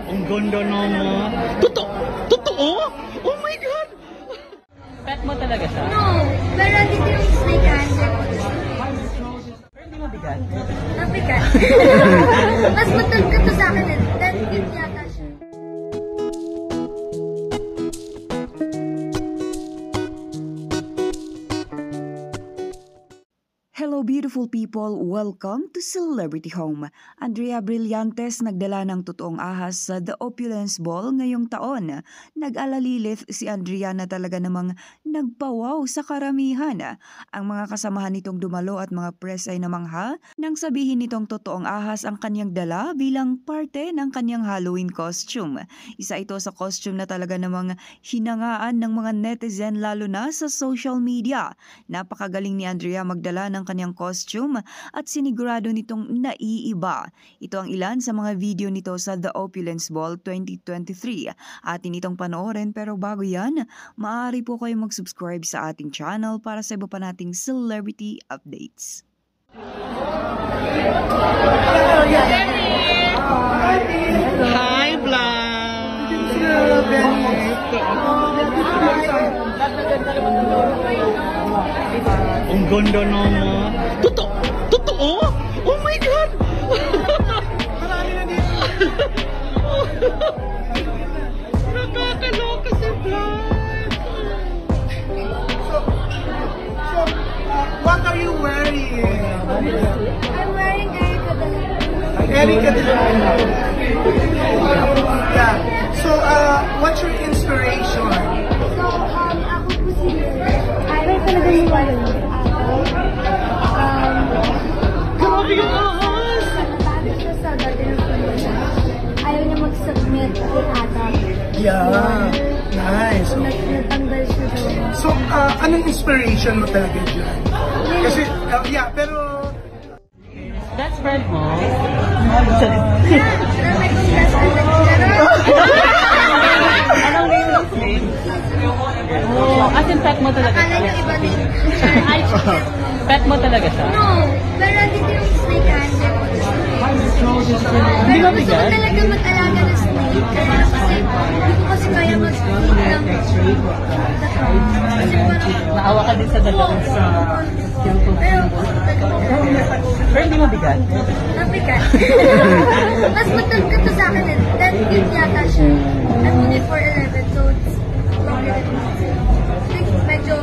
Ang ganda naman. Totoo? Oh my God! Pet mo talaga siya? No, pero dito yung snake handler. Pero hindi mabigat? Mabigat. Mas matulog to sa akin eh. Then, cute yata siya. Hello beautiful people! Welcome to Celebrity Home. Andrea Brillantes nagdala ng totoong ahas sa The Opulence Ball ngayong taon. Nag-alalilit si Andrea na talaga namang nagpawaw sa karamihan. Ang mga kasamahan nitong dumalo at mga press ay namangha nang sabihin nitong totoong ahas ang kanyang dala bilang parte ng kanyang Halloween costume. Isa ito sa costume na talaga namang hinangaan ng mga netizen lalo na sa social media. Napakagaling ni Andrea magdala ng kanyang costume at sinigurado nitong naiiba. Ito ang ilan sa mga video nito sa The Opulence Ball 2023. Atin itong panoorin pero bago yan, maaari po kayo mag-subscribe sa ating channel para sa iba pa nating celebrity updates. Hi, Blanc! Ang ganda naman. Totoo? Oh my God! Marami na dito. Nakakaloka si Blanc. So, what are you wearing? I'm wearing Erika de la Yeah. So, what's your inspiration? So, ako po si Ivan talaga yung Grabe yung ahas! Natapos siya sa dati ng pamilya. Ayaw niya mag-submit kay Ata. Yeah. Nice. So, natanggal siya doon. So, anong inspiration mo talaga dyan? Kasi, yeah, pero... That's friend mo? Yeah, may kong best friend na Anong name ng snake? Oh, as in pet mo talaga akala siya? niyo iba din. Ay, chicken. Pet mo talaga siya? No, pero dito yung snake handler. Hindi Pero gusto ko mabigat? talaga mag-alaga ng snake. Kaya kasi, hindi ko kasi kaya mag-snake ng kasi parang... Naawa ka din sa dalawang sa... Pero gusto talaga. Pero hindi mabigat? Mabigat. Mas matulog to sa akin eh. Then, cute yata siya. I'm only 4'11", so it's longer than me. I think medyo